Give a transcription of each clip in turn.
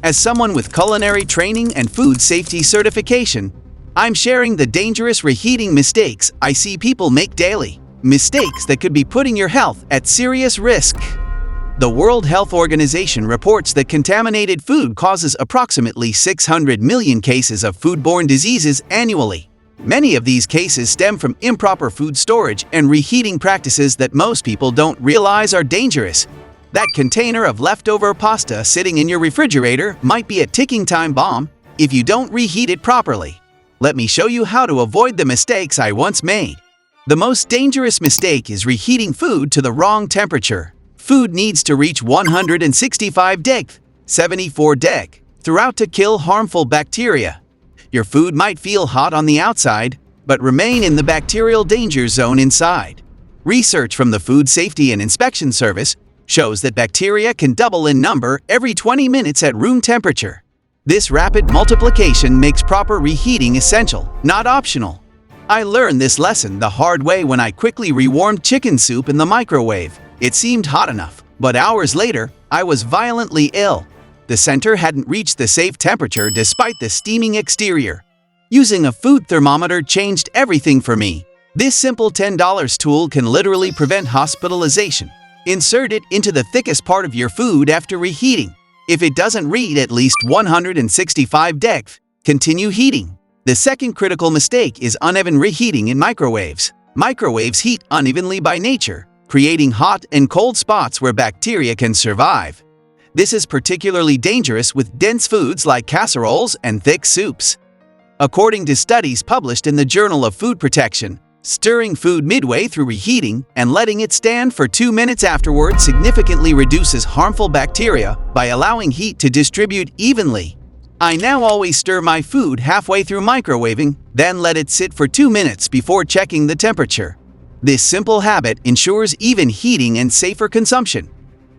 As someone with culinary training and food safety certification, I'm sharing the dangerous reheating mistakes I see people make daily. Mistakes that could be putting your health at serious risk. The World Health Organization reports that contaminated food causes approximately 600 million cases of foodborne diseases annually. Many of these cases stem from improper food storage and reheating practices that most people don't realize are dangerous. That container of leftover pasta sitting in your refrigerator might be a ticking time bomb if you don't reheat it properly. Let me show you how to avoid the mistakes I once made. The most dangerous mistake is reheating food to the wrong temperature. Food needs to reach 165 deg, 74 deg, throughout to kill harmful bacteria. Your food might feel hot on the outside, but remain in the bacterial danger zone inside. Research from the Food Safety and Inspection Service shows that bacteria can double in number every 20 minutes at room temperature. This rapid multiplication makes proper reheating essential, not optional. I learned this lesson the hard way when I quickly rewarmed chicken soup in the microwave. It seemed hot enough, but hours later, I was violently ill. The center hadn't reached the safe temperature despite the steaming exterior. Using a food thermometer changed everything for me. This simple $10 tool can literally prevent hospitalization. Insert it into the thickest part of your food after reheating. If it doesn't read at least 165 deg, continue heating. The second critical mistake is uneven reheating in microwaves. Microwaves heat unevenly by nature, creating hot and cold spots where bacteria can survive. This is particularly dangerous with dense foods like casseroles and thick soups. According to studies published in the Journal of Food Protection, stirring food midway through reheating and letting it stand for 2 minutes afterward significantly reduces harmful bacteria by allowing heat to distribute evenly. I now always stir my food halfway through microwaving, then let it sit for 2 minutes before checking the temperature. This simple habit ensures even heating and safer consumption.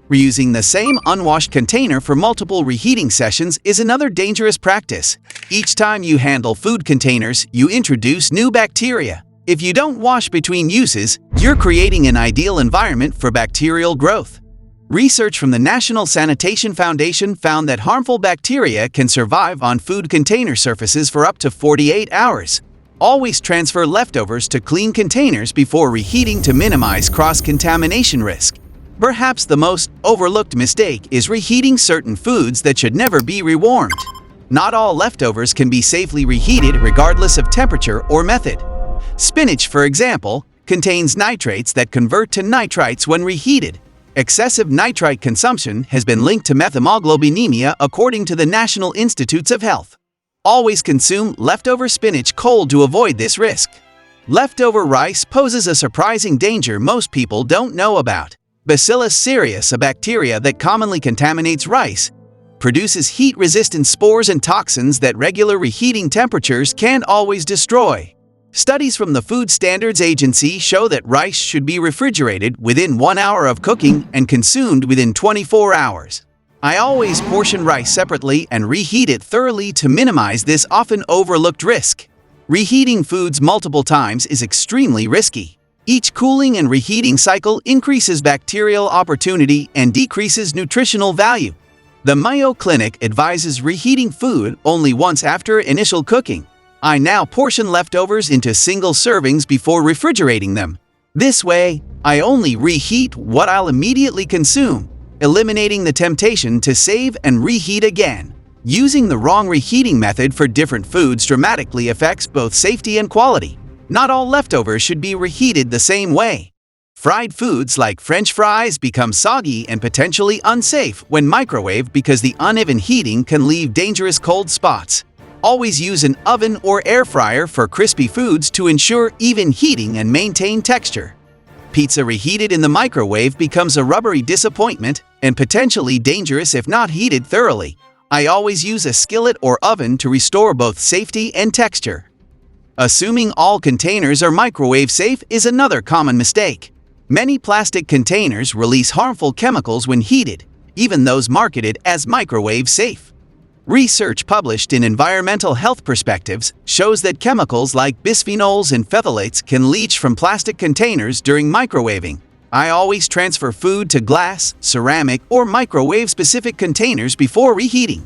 Reusing the same unwashed container for multiple reheating sessions is another dangerous practice. Each time you handle food containers, you introduce new bacteria. If you don't wash between uses, you're creating an ideal environment for bacterial growth. Research from the National Sanitation Foundation found that harmful bacteria can survive on food container surfaces for up to 48 hours. Always transfer leftovers to clean containers before reheating to minimize cross-contamination risk. Perhaps the most overlooked mistake is reheating certain foods that should never be rewarmed. Not all leftovers can be safely reheated regardless of temperature or method. Spinach, for example, contains nitrates that convert to nitrites when reheated. Excessive nitrite consumption has been linked to methemoglobinemia according to the National Institutes of Health. Always consume leftover spinach cold to avoid this risk. Leftover rice poses a surprising danger most people don't know about. Bacillus cereus, a bacteria that commonly contaminates rice, produces heat-resistant spores and toxins that regular reheating temperatures can't always destroy. Studies from the Food Standards Agency show that rice should be refrigerated within 1 hour of cooking and consumed within 24 hours. I always portion rice separately and reheat it thoroughly to minimize this often overlooked risk. Reheating foods multiple times is extremely risky. Each cooling and reheating cycle increases bacterial opportunity and decreases nutritional value. The Mayo Clinic advises reheating food only once after initial cooking. I now portion leftovers into single servings before refrigerating them. This way, I only reheat what I'll immediately consume, eliminating the temptation to save and reheat again. Using the wrong reheating method for different foods dramatically affects both safety and quality. Not all leftovers should be reheated the same way. Fried foods like French fries become soggy and potentially unsafe when microwaved because the uneven heating can leave dangerous cold spots. Always use an oven or air fryer for crispy foods to ensure even heating and maintain texture. Pizza reheated in the microwave becomes a rubbery disappointment and potentially dangerous if not heated thoroughly. I always use a skillet or oven to restore both safety and texture. Assuming all containers are microwave safe is another common mistake. Many plastic containers release harmful chemicals when heated, even those marketed as microwave safe. Research published in Environmental Health Perspectives shows that chemicals like bisphenols and phthalates can leach from plastic containers during microwaving. I always transfer food to glass, ceramic, or microwave-specific containers before reheating.